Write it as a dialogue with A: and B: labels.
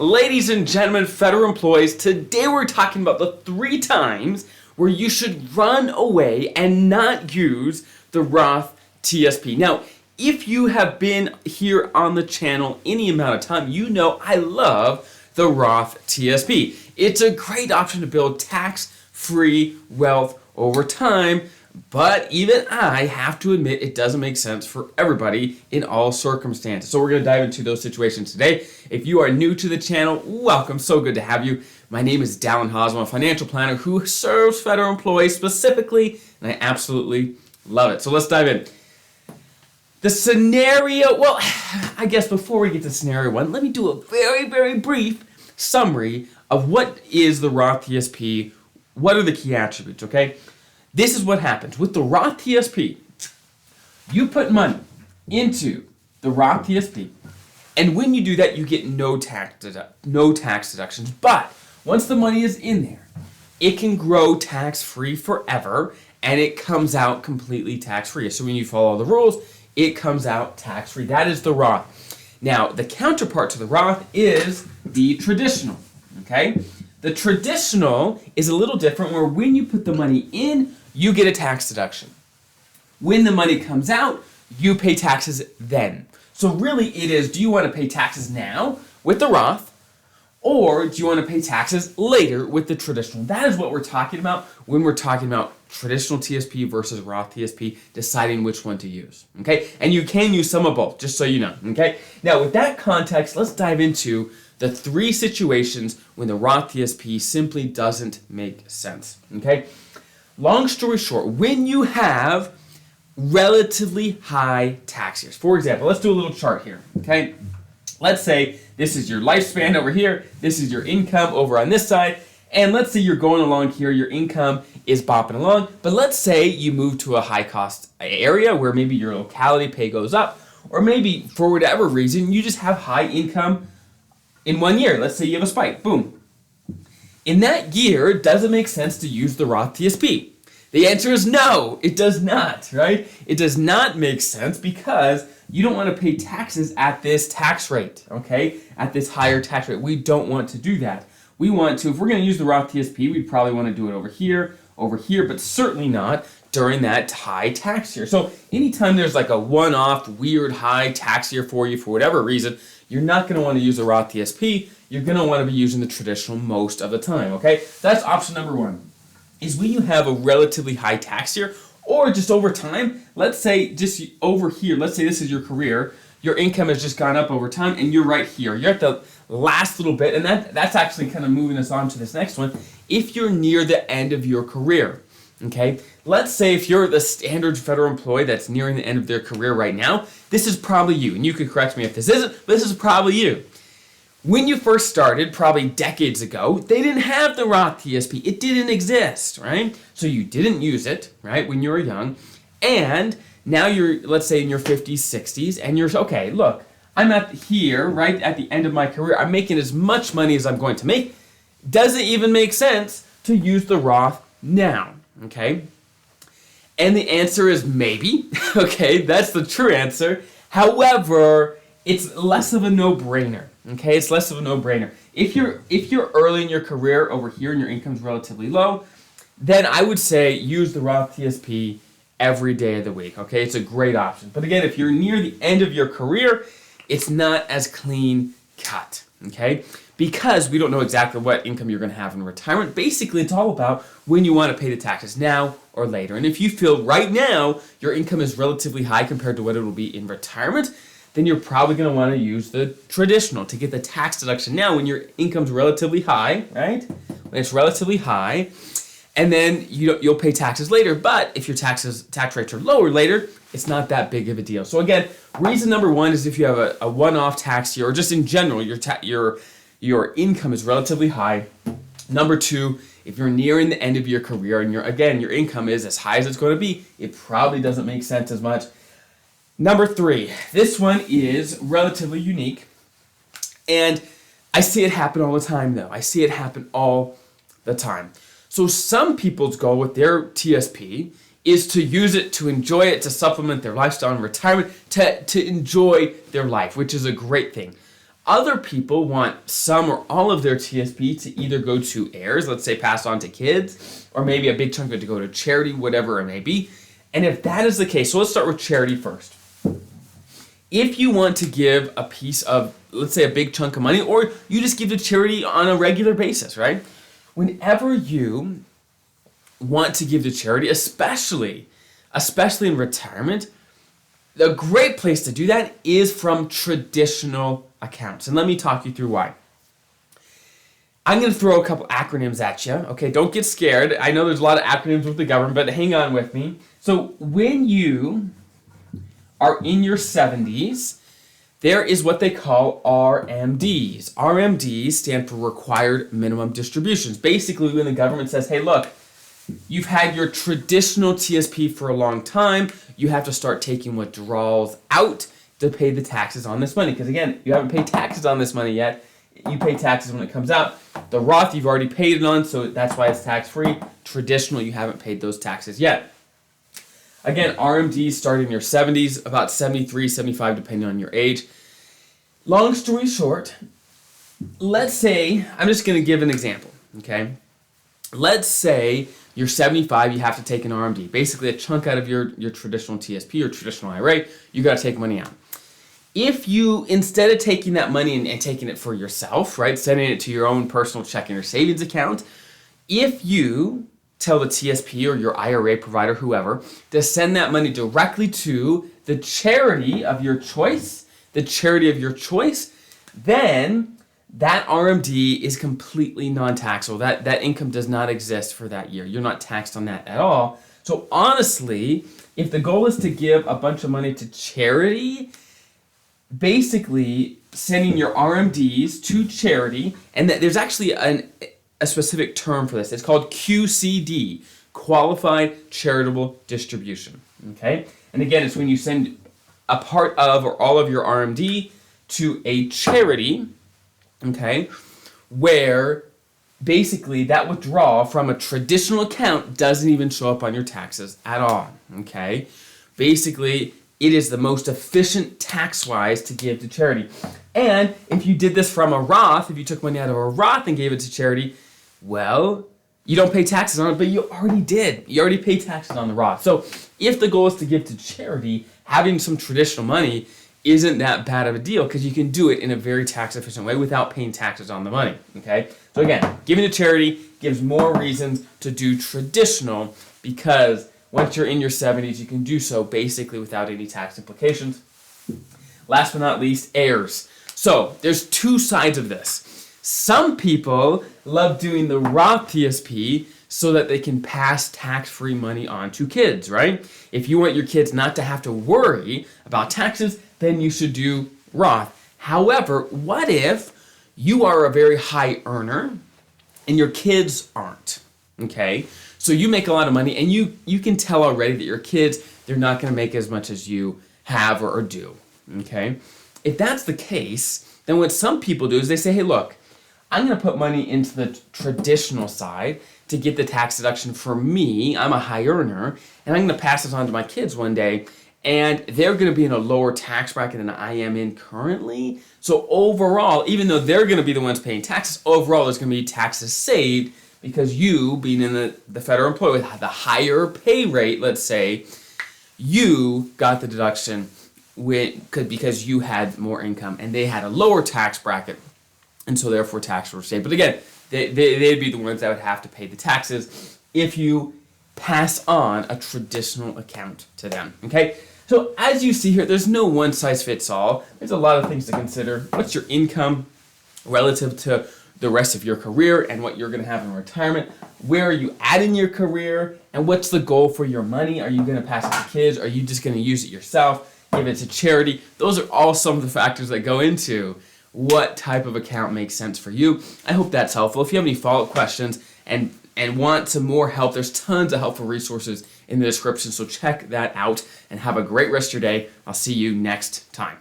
A: Ladies and gentlemen, federal employees, today we're talking about the 3 times where you should run away and not use the Roth TSP. Now, if you have been here on the channel any amount of time, you know I love the Roth TSP. It's a great option to build tax-free wealth over time, but even I have to admit it doesn't make sense for everybody in all circumstances. So we're going to dive into those situations today. If you are new to the channel, welcome. So good to have you. My name is Dallin Haas. I'm a financial planner who serves federal employees specifically, and I absolutely love it. So let's dive in. The scenario, well, I guess before we get to scenario 1, let me do a very brief summary of what is the Roth TSP, what are the key attributes, okay? This is what happens. With the Roth TSP, you put money into the Roth TSP, and when you do that, you get no tax deductions. But once the money is in there, it can grow tax-free forever, and it comes out completely tax-free. Assuming you follow the rules, it comes out tax-free. That is the Roth. Now, the counterpart to the Roth is the traditional, okay? The traditional is a little different, where when you put the money in, you get a tax deduction. When the money comes out, you pay taxes then. So really it is, do you want to pay taxes now with the Roth, or do you want to pay taxes later with the traditional? That is what we're talking about when we're talking about traditional TSP versus Roth TSP, deciding which one to use, okay? And you can use some of both, just so you know, okay? Now with that context, let's dive into the 3 situations when the Roth TSP simply doesn't make sense, okay? Long story short, when you have relatively high tax years, for example, let's do a little chart here, okay? Let's say this is your lifespan over here, this is your income over on this side, and let's say you're going along here, your income is bopping along, but let's say you move to a high cost area where maybe your locality pay goes up, or maybe for whatever reason, you just have high income in 1 year. Let's say you have a spike, boom. In that year, does it make sense to use the Roth TSP? The answer is no, it does not, right? It does not make sense because you don't want to pay taxes at this tax rate, okay? At this higher tax rate. We don't want to do that. We want to, if we're going to use the Roth TSP, we'd probably want to do it over here, but certainly not during that high tax year. So anytime there's like a one-off weird high tax year for you for whatever reason, you're not going to want to use the Roth TSP. You're going to want to be using the traditional most of the time, okay? That's option number 1, is when you have a relatively high tax year or just over time. Let's say just over here, let's say this is your career, your income has just gone up over time and you're right here. You're at the last little bit, and that's actually kind of moving us on to this next one. If you're near the end of your career, okay? Let's say if you're the standard federal employee that's nearing the end of their career right now, this is probably you, and you can correct me if this isn't, but this is probably you. When you first started, probably decades ago, they didn't have the Roth TSP. It didn't exist, right? So you didn't use it, right, when you were young, and now you're, let's say, in your 50s, 60s, and you're, okay, look, I'm at here, right at the end of my career. I'm making as much money as I'm going to make. Does it even make sense to use the Roth now, okay? And the answer is maybe, okay? That's the true answer. However, it's less of a no-brainer, okay? It's less of a no-brainer. If you're early in your career over here and your income's relatively low, then I would say use the Roth TSP every day of the week, okay? It's a great option. But again, if you're near the end of your career, it's not as clean cut, okay? Because we don't know exactly what income you're going to have in retirement. Basically, it's all about when you want to pay the taxes, now or later. And if you feel right now your income is relatively high compared to what it will be in retirement, then you're probably going to want to use the traditional to get the tax deduction now when your income's relatively high, right? When it's relatively high, and then you'll pay taxes later. But if your tax rates are lower later, it's not that big of a deal. So again, reason number 1 is if you have a one-off tax year, or just in general, your income is relatively high. Number 2, if you're nearing the end of your career and your income is as high as it's going to be, it probably doesn't make sense as much. Number 3, this one is relatively unique, and I see it happen all the time though. I see it happen all the time. So some people's goal with their TSP is to use it, to enjoy it, to supplement their lifestyle in retirement, to enjoy their life, which is a great thing. Other people want some or all of their TSP to either go to heirs, let's say pass on to kids, or maybe a big chunk of it to go to charity, whatever it may be. And if that is the case, so let's start with charity first. If you want to give a piece of, let's say, a big chunk of money, or you just give to charity on a regular basis, right? Whenever you want to give to charity, especially in retirement, the great place to do that is from traditional accounts. And let me talk you through why. I'm going to throw a couple acronyms at you. Okay, don't get scared. I know there's a lot of acronyms with the government, but hang on with me. So when you are in your 70s, there is what they call RMDs. RMDs stand for Required Minimum Distributions. Basically, when the government says, hey, look, you've had your traditional TSP for a long time, you have to start taking withdrawals out to pay the taxes on this money. Because again, you haven't paid taxes on this money yet. You pay taxes when it comes out. The Roth, you've already paid it on, so that's why it's tax-free. Traditional, you haven't paid those taxes yet. Again, RMDs start in your 70s, about 73, 75, depending on your age. Long story short, let's say, I'm just going to give an example, okay? Let's say you're 75, you have to take an RMD, basically a chunk out of your traditional TSP or traditional IRA, you got to take money out. If you, instead of taking that money and taking it for yourself, right, sending it to your own personal checking or savings account, if you tell the TSP or your IRA provider, whoever, to send that money directly to the charity of your choice, then that RMD is completely non-taxable. That income does not exist for that year. You're not taxed on that at all. So honestly, if the goal is to give a bunch of money to charity, basically sending your RMDs to charity, and there's actually a specific term for this. It's called QCD, Qualified Charitable Distribution. Okay? And again, it's when you send a part of or all of your RMD to a charity, okay, where basically that withdrawal from a traditional account doesn't even show up on your taxes at all, okay? Basically, it is the most efficient tax-wise to give to charity. And if you did this from a Roth, if you took money out of a Roth and gave it to charity, well, you don't pay taxes on it, but you already did. You already paid taxes on the Roth. So if the goal is to give to charity, having some traditional money isn't that bad of a deal because you can do it in a very tax-efficient way without paying taxes on the money, okay? So again, giving to charity gives more reasons to do traditional because once you're in your 70s, you can do so basically without any tax implications. Last but not least, heirs. So there's two sides of this. Some people love doing the Roth TSP so that they can pass tax-free money on to kids, right? If you want your kids not to have to worry about taxes, then you should do Roth. However, what if you are a very high earner and your kids aren't, okay? So you make a lot of money and you can tell already that your kids, they're not gonna make as much as you have or do, okay? If that's the case, then what some people do is they say, hey, look, I'm gonna put money into the traditional side to get the tax deduction for me. I'm a high earner, and I'm gonna pass this on to my kids one day, and they're gonna be in a lower tax bracket than I am in currently. So overall, even though they're gonna be the ones paying taxes, overall there's gonna be taxes saved because you, being in the federal employee with the higher pay rate, let's say, you got the deduction because you had more income and they had a lower tax bracket, and so therefore taxes were saved. But again, they'd be the ones that would have to pay the taxes if you pass on a traditional account to them, okay? So as you see here, there's no one size fits all. There's a lot of things to consider. What's your income relative to the rest of your career and what you're gonna have in retirement? Where are you at in your career? And what's the goal for your money? Are you gonna pass it to kids? Are you just gonna use it yourself? Give it to charity? Those are all some of the factors that go into what type of account makes sense for you. I hope that's helpful. If you have any follow-up questions and want some more help, there's tons of helpful resources in the description, so check that out and have a great rest of your day. I'll see you next time.